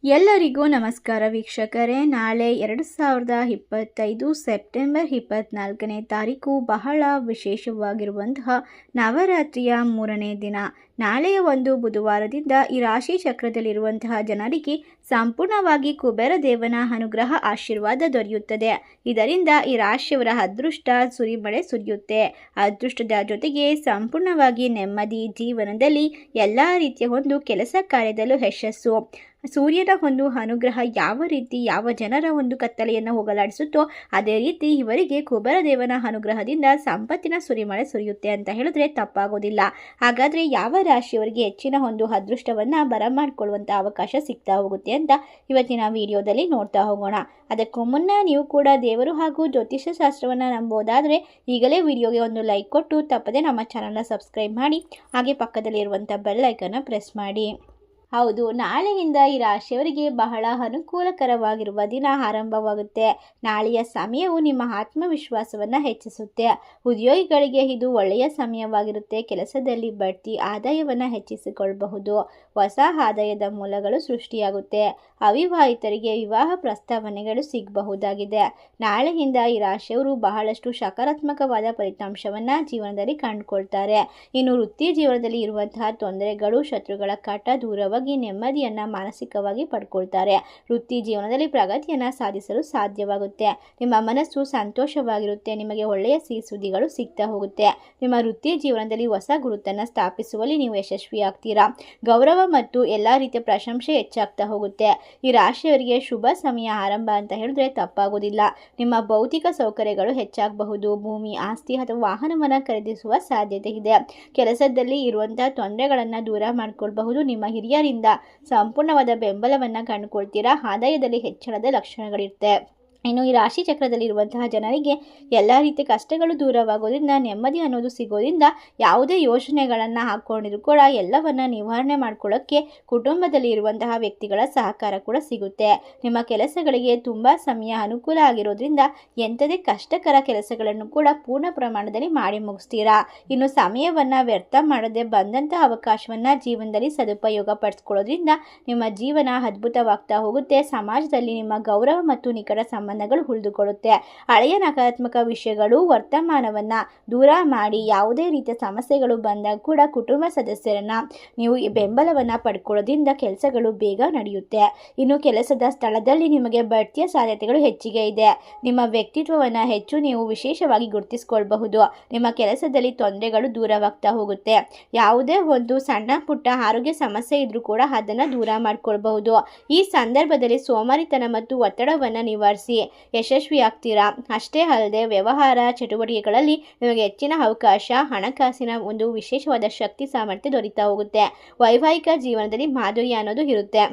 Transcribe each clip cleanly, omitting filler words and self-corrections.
ಎಲ್ಲರಿಗೂ ನಮಸ್ಕಾರ ವೀಕ್ಷಕರೇ. ನಾಳೆ 2025 ಸೆಪ್ಟೆಂಬರ್ 24ನೇ ತಾರೀಕು ಬಹಳ ವಿಶೇಷವಾಗಿರುವಂತಹ ನವರಾತ್ರಿಯ 3ನೇ ದಿನ. ನಾಳೆಯ ಒಂದು ಬುಧವಾರದಿಂದ ಈ ರಾಶಿ ಚಕ್ರದಲ್ಲಿರುವಂತಹ ಜನರಿಗೆ ಸಂಪೂರ್ಣವಾಗಿ ಕುಬೇರ ದೇವನ ಅನುಗ್ರಹ ಆಶೀರ್ವಾದ ದೊರೆಯುತ್ತದೆ. ಇದರಿಂದ ಈ ರಾಶಿಯವರ ಅದೃಷ್ಟ ಸುರಿಮಳೆ ಸುರಿಯುತ್ತೆ. ಅದೃಷ್ಟದ ಜೊತೆಗೆ ಸಂಪೂರ್ಣವಾಗಿ ನೆಮ್ಮದಿ, ಜೀವನದಲ್ಲಿ ಎಲ್ಲ ರೀತಿಯ ಒಂದು ಕೆಲಸ ಕಾರ್ಯದಲ್ಲೂ ಯಶಸ್ಸು. ಸೂರ್ಯನ ಒಂದು ಅನುಗ್ರಹ ಯಾವ ರೀತಿ ಯಾವ ಜನರ ಒಂದು ಕತ್ತಲೆಯನ್ನು ಹೋಗಲಾಡಿಸುತ್ತೋ ಅದೇ ರೀತಿ ಇವರಿಗೆ ಕುಬೇರ ದೇವನ ಅನುಗ್ರಹದಿಂದ ಸಂಪತ್ತಿನ ಸುರಿಮಳೆ ಸುರಿಯುತ್ತೆ ಅಂತ ಹೇಳಿದ್ರೆ ತಪ್ಪಾಗೋದಿಲ್ಲ. ಹಾಗಾದರೆ ಯಾವ ರಾಶಿಯವರಿಗೆ ಹೆಚ್ಚಿನ ಒಂದು ಅದೃಷ್ಟವನ್ನು ಬರಮಾಡಿಕೊಳ್ಳುವಂಥ ಅವಕಾಶ ಸಿಗ್ತಾ ಹೋಗುತ್ತೆ ಅಂತ ಇವತ್ತಿನ ವಿಡಿಯೋದಲ್ಲಿ ನೋಡ್ತಾ ಹೋಗೋಣ. ಅದಕ್ಕೂ ಮುನ್ನ ನೀವು ಕೂಡ ದೇವರು ಹಾಗೂ ಜ್ಯೋತಿಷ್ಯ ಶಾಸ್ತ್ರವನ್ನು ನಂಬೋದಾದರೆ ಈಗಲೇ ವಿಡಿಯೋಗೆ ಒಂದು ಲೈಕ್ ಕೊಟ್ಟು ತಪ್ಪದೆ ನಮ್ಮ ಚಾನಲ್ನ ಸಬ್ಸ್ಕ್ರೈಬ್ ಮಾಡಿ, ಹಾಗೆ ಪಕ್ಕದಲ್ಲಿರುವಂಥ ಬೆಲ್ ಐಕನ್ನ ಪ್ರೆಸ್ ಮಾಡಿ. ಹೌದು, ನಾಳೆಯಿಂದ ಈ ರಾಶಿಯವರಿಗೆ ಬಹಳ ಅನುಕೂಲಕರವಾಗಿರುವ ದಿನ ಆರಂಭವಾಗುತ್ತೆ. ನಾಳೆಯ ಸಮಯವು ನಿಮ್ಮ ಆತ್ಮವಿಶ್ವಾಸವನ್ನು ಹೆಚ್ಚಿಸುತ್ತೆ. ಉದ್ಯೋಗಿಗಳಿಗೆ ಇದು ಒಳ್ಳೆಯ ಸಮಯವಾಗಿರುತ್ತೆ. ಕೆಲಸದಲ್ಲಿ ಬಡ್ತಿ, ಆದಾಯವನ್ನು ಹೆಚ್ಚಿಸಿಕೊಳ್ಳಬಹುದು. ಹೊಸ ಆದಾಯದ ಮೂಲಗಳು ಸೃಷ್ಟಿಯಾಗುತ್ತೆ. ಅವಿವಾಹಿತರಿಗೆ ವಿವಾಹ ಪ್ರಸ್ತಾವನೆಗಳು ಸಿಗಬಹುದಾಗಿದೆ. ನಾಳೆಯಿಂದ ಈ ರಾಶಿಯವರು ಬಹಳಷ್ಟು ಸಕಾರಾತ್ಮಕವಾದ ಫಲಿತಾಂಶವನ್ನು ಜೀವನದಲ್ಲಿ ಕಂಡುಕೊಳ್ತಾರೆ. ಇನ್ನು ವೃತ್ತಿ ಜೀವನದಲ್ಲಿ ಇರುವಂತಹ ತೊಂದರೆಗಳು, ಶತ್ರುಗಳ ಕಾಟ ದೂರವಾಗಿ ನೆಮ್ಮದಿಯನ್ನು ಮಾನಸಿಕವಾಗಿ ಪಡ್ಕೊಳ್ತಾರೆ. ವೃತ್ತಿ ಜೀವನದಲ್ಲಿ ಪ್ರಗತಿಯನ್ನು ಸಾಧಿಸಲು ಸಾಧ್ಯವಾಗುತ್ತೆ. ನಿಮ್ಮ ಮನಸ್ಸು ಸಂತೋಷವಾಗಿರುತ್ತೆ. ನಿಮಗೆ ಒಳ್ಳೆಯ ಸಿಹಿ ಸುದ್ದಿಗಳು ಸಿಗ್ತಾ ಹೋಗುತ್ತೆ. ನಿಮ್ಮ ವೃತ್ತಿ ಜೀವನದಲ್ಲಿ ಹೊಸ ಗುರುತನ್ನು ಸ್ಥಾಪಿಸುವಲ್ಲಿ ನೀವು ಯಶಸ್ವಿಯಾಗ್ತೀರಾ. ಗೌರವ ಮತ್ತು ಎಲ್ಲ ರೀತಿಯ ಪ್ರಶಂಸೆ ಹೆಚ್ಚಾಗ್ತಾ ಹೋಗುತ್ತೆ. ಈ ರಾಶಿಯವರಿಗೆ ಶುಭ ಸಮಯ ಆರಂಭ ಅಂತ ಹೇಳಿದ್ರೆ ತಪ್ಪಾಗೋದಿಲ್ಲ. ನಿಮ್ಮ ಭೌತಿಕ ಸೌಕರ್ಯಗಳು ಹೆಚ್ಚಾಗಬಹುದು. ಭೂಮಿ, ಆಸ್ತಿ ಅಥವಾ ವಾಹನವನ್ನು ಖರೀದಿಸುವ ಸಾಧ್ಯತೆ ಇದೆ. ಕೆಲಸದಲ್ಲಿ ಇರುವಂತಹ ತೊಂದರೆಗಳನ್ನು ದೂರ ಮಾಡಿಕೊಳ್ಳಬಹುದು. ನಿಮ್ಮ ಹಿರಿಯರಿಂದ ಸಂಪೂರ್ಣವಾದ ಬೆಂಬಲವನ್ನು ಕಂಡುಕೊಳ್ತೀರಾ. ಆದಾಯದಲ್ಲಿ ಹೆಚ್ಚಳದ ಲಕ್ಷಣಗಳಿರುತ್ತೆ. ಇನ್ನು ಈ ರಾಶಿ ಚಕ್ರದಲ್ಲಿರುವಂತಹ ಜನರಿಗೆ ಎಲ್ಲ ರೀತಿಯ ಕಷ್ಟಗಳು ದೂರವಾಗೋದ್ರಿಂದ, ನೆಮ್ಮದಿ ಅನ್ನೋದು ಸಿಗೋದ್ರಿಂದ, ಯಾವುದೇ ಯೋಜನೆಗಳನ್ನು ಹಾಕ್ಕೊಂಡಿದ್ರು ಕೂಡ ಎಲ್ಲವನ್ನು ನಿವಾರಣೆ ಮಾಡ್ಕೊಳ್ಳೋಕ್ಕೆ ಕುಟುಂಬದಲ್ಲಿ ಇರುವಂತಹ ವ್ಯಕ್ತಿಗಳ ಸಹಕಾರ ಕೂಡ ಸಿಗುತ್ತೆ. ನಿಮ್ಮ ಕೆಲಸಗಳಿಗೆ ತುಂಬ ಸಮಯ ಅನುಕೂಲ ಆಗಿರೋದ್ರಿಂದ ಎಂಥದೇ ಕಷ್ಟಕರ ಕೆಲಸಗಳನ್ನು ಕೂಡ ಪೂರ್ಣ ಪ್ರಮಾಣದಲ್ಲಿ ಮಾಡಿ ಮುಗಿಸ್ತೀರಾ. ಇನ್ನು ಸಮಯವನ್ನು ವ್ಯರ್ಥ ಮಾಡದೆ ಬಂದಂತಹ ಅವಕಾಶವನ್ನು ಜೀವನದಲ್ಲಿ ಸದುಪಯೋಗ ಪಡಿಸ್ಕೊಳ್ಳೋದ್ರಿಂದ ನಿಮ್ಮ ಜೀವನ ಅದ್ಭುತವಾಗ್ತಾ ಹೋಗುತ್ತೆ. ಸಮಾಜದಲ್ಲಿ ನಿಮ್ಮ ಗೌರವ ಮತ್ತು ನಿಕಟ ಸಂಬಂಧಗಳು ಉಳಿದುಕೊಳ್ಳುತ್ತೆ. ಹಳೆಯ ನಕಾರಾತ್ಮಕ ವಿಷಯಗಳು ವರ್ತಮಾನವನ್ನು ದೂರ ಮಾಡಿ ಯಾವುದೇ ರೀತಿಯ ಸಮಸ್ಯೆಗಳು ಬಂದಾಗ ಕೂಡ ಕುಟುಂಬ ಸದಸ್ಯರನ್ನ ನೀವು ಬೆಂಬಲವನ್ನು ಪಡ್ಕೊಳ್ಳೋದ್ರಿಂದ ಕೆಲಸಗಳು ಬೇಗ ನಡೆಯುತ್ತೆ. ಇನ್ನು ಕೆಲಸದ ಸ್ಥಳದಲ್ಲಿ ನಿಮಗೆ ಬಡ್ತಿಯ ಸಾಧ್ಯತೆಗಳು ಹೆಚ್ಚಿಗೆ ಇದೆ. ನಿಮ್ಮ ವ್ಯಕ್ತಿತ್ವವನ್ನು ಹೆಚ್ಚು ನೀವು ವಿಶೇಷವಾಗಿ ಗುರುತಿಸಿಕೊಳ್ಳಬಹುದು. ನಿಮ್ಮ ಕೆಲಸದಲ್ಲಿ ತೊಂದರೆಗಳು ದೂರವಾಗ್ತಾ ಹೋಗುತ್ತೆ. ಯಾವುದೇ ಒಂದು ಸಣ್ಣ ಪುಟ್ಟ ಆರೋಗ್ಯ ಸಮಸ್ಯೆ ಇದ್ರೂ ಕೂಡ ಅದನ್ನು ದೂರ ಮಾಡಿಕೊಳ್ಬಹುದು. ಈ ಸಂದರ್ಭದಲ್ಲಿ ಸೋಮಾರಿತನ ಮತ್ತು ಒತ್ತಡವನ್ನು ನಿವಾರಿಸಿ ಯಶಸ್ವಿಯಾಗ್ತೀರಾ. ಅಷ್ಟೇ ಅಲ್ಲದೆ ವ್ಯವಹಾರ ಚಟುವಟಿಕೆಗಳಲ್ಲಿ ನಿಮಗೆ ಹೆಚ್ಚಿನ ಅವಕಾಶ, ಹಣಕಾಸಿನ ಒಂದು ವಿಶೇಷವಾದ ಶಕ್ತಿ ಸಾಮರ್ಥ್ಯ ದೊರೀತಾ ಹೋಗುತ್ತೆ. ವೈವಾಹಿಕ ಜೀವನದಲ್ಲಿ ಮಾಧುರ್ಯ ಅನ್ನೋದು ಇರುತ್ತೆ.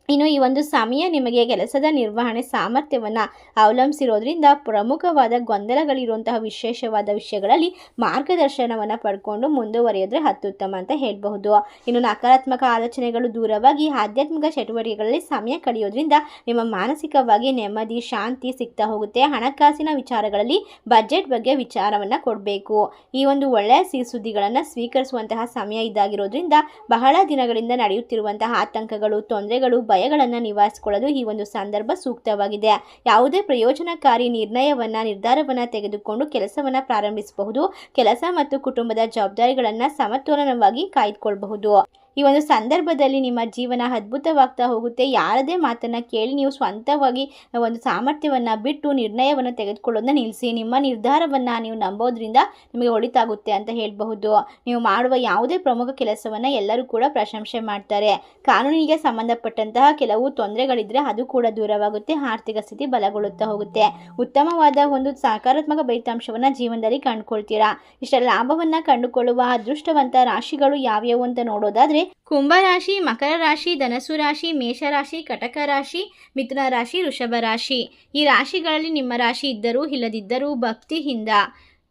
ಇನ್ನು ಈ ಒಂದು ಸಮಯ ನಿಮಗೆ ಕೆಲಸದ ನಿರ್ವಹಣೆ ಸಾಮರ್ಥ್ಯವನ್ನು ಅವಲಂಬಿಸಿರೋದ್ರಿಂದ ಪ್ರಮುಖವಾದ ಗೊಂದಲಗಳಿರುವಂತಹ ವಿಶೇಷವಾದ ವಿಷಯಗಳಲ್ಲಿ ಮಾರ್ಗದರ್ಶನವನ್ನು ಪಡ್ಕೊಂಡು ಮುಂದುವರಿಯೋದ್ರೆ ಅತ್ಯುತ್ತಮ ಅಂತ ಹೇಳಬಹುದು. ಇನ್ನು ನಕಾರಾತ್ಮಕ ಆಲೋಚನೆಗಳು ದೂರವಾಗಿ ಆಧ್ಯಾತ್ಮಿಕ ಚಟುವಟಿಕೆಗಳಲ್ಲಿ ಸಮಯ ಕಳೆಯೋದ್ರಿಂದ ನಿಮ್ಮ ಮಾನಸಿಕವಾಗಿ ನೆಮ್ಮದಿ, ಶಾಂತಿ ಸಿಗ್ತಾ ಹೋಗುತ್ತೆ. ಹಣಕಾಸಿನ ವಿಚಾರಗಳಲ್ಲಿ ಬಜೆಟ್ ಬಗ್ಗೆ ವಿಚಾರವನ್ನು ಕೊಡಬೇಕು. ಈ ಒಂದು ಒಳ್ಳೆಯ ಸಿಹಿ ಸುದ್ದಿಗಳನ್ನು ಸ್ವೀಕರಿಸುವಂತಹ ಸಮಯ ಇದಾಗಿರೋದ್ರಿಂದ ಬಹಳ ದಿನಗಳಿಂದ ನಡೆಯುತ್ತಿರುವಂತಹ ಆತಂಕಗಳು, ತೊಂದರೆಗಳು, ಭಯಗಳನ್ನು ನಿವಾರಿಸಿಕೊಳ್ಳಲು ಈ ಒಂದು ಸಂದರ್ಭ ಸೂಕ್ತವಾಗಿದೆ. ಯಾವುದೇ ಪ್ರಯೋಜನಕಾರಿ ನಿರ್ಧಾರವನ್ನು ತೆಗೆದುಕೊಂಡು ಕೆಲಸವನ್ನು ಪ್ರಾರಂಭಿಸಬಹುದು. ಕೆಲಸ ಮತ್ತು ಕುಟುಂಬದ ಜವಾಬ್ದಾರಿಗಳನ್ನು ಸಮತೋಲನವಾಗಿ ಕಾಯ್ದುಕೊಳ್ಳಬಹುದು. ಈ ಒಂದು ಸಂದರ್ಭದಲ್ಲಿ ನಿಮ್ಮ ಜೀವನ ಅದ್ಭುತವಾಗ್ತಾ ಹೋಗುತ್ತೆ. ಯಾರದೇ ಮಾತನ್ನು ಕೇಳಿ ನೀವು ಸ್ವಂತವಾಗಿ ಒಂದು ಸಾಮರ್ಥ್ಯವನ್ನು ಬಿಟ್ಟು ನಿರ್ಣಯವನ್ನು ತೆಗೆದುಕೊಳ್ಳೋದನ್ನ ನಿಲ್ಲಿಸಿ. ನಿಮ್ಮ ನಿರ್ಧಾರವನ್ನು ನೀವು ನಂಬೋದ್ರಿಂದ ನಿಮಗೆ ಒಳಿತಾಗುತ್ತೆ ಅಂತ ಹೇಳಬಹುದು. ನೀವು ಮಾಡುವ ಯಾವುದೇ ಪ್ರಮುಖ ಕೆಲಸವನ್ನು ಎಲ್ಲರೂ ಕೂಡ ಪ್ರಶಂಸೆ ಮಾಡ್ತಾರೆ. ಕಾನೂನಿಗೆ ಸಂಬಂಧಪಟ್ಟಂತಹ ಕೆಲವು ತೊಂದರೆಗಳಿದ್ರೆ ಅದು ಕೂಡ ದೂರವಾಗುತ್ತೆ. ಆರ್ಥಿಕ ಸ್ಥಿತಿ ಬಲಗೊಳ್ಳುತ್ತಾ ಹೋಗುತ್ತೆ. ಉತ್ತಮವಾದ ಒಂದು ಸಕಾರಾತ್ಮಕ ಫಲಿತಾಂಶವನ್ನು ಜೀವನದಲ್ಲಿ ಕಂಡುಕೊಳ್ತೀರಾ. ಇಷ್ಟೆಲ್ಲ ಲಾಭವನ್ನು ಕಂಡುಕೊಳ್ಳುವ ಅದೃಷ್ಟವಂತ ರಾಶಿಗಳು ಯಾವ್ಯಾವು ಅಂತ ನೋಡೋದಾದ್ರೆ ಕುಂಭರಾಶಿ, ಮಕರ ರಾಶಿ, ಧನಸ್ಸು ರಾಶಿ, ಮೇಷರಾಶಿ, ಕಟಕ ರಾಶಿ, ಮಿಥುನ ರಾಶಿ, ವೃಷಭ ರಾಶಿ. ಈ ರಾಶಿಗಳಲ್ಲಿ ನಿಮ್ಮ ರಾಶಿ ಇದ್ದರೂ ಇಲ್ಲದಿದ್ದರೂ ಭಕ್ತಿಯಿಂದ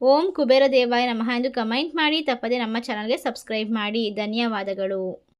ಓಂ ಕುಬೇರ ದೇವಾಯ ನಮಃ ಎಂದು ಕಮೆಂಟ್ ಮಾಡಿ. ತಪ್ಪದೆ ನಮ್ಮ ಚಾನಲ್ಗೆ ಸಬ್ಸ್ಕ್ರೈಬ್ ಮಾಡಿ. ಧನ್ಯವಾದಗಳು.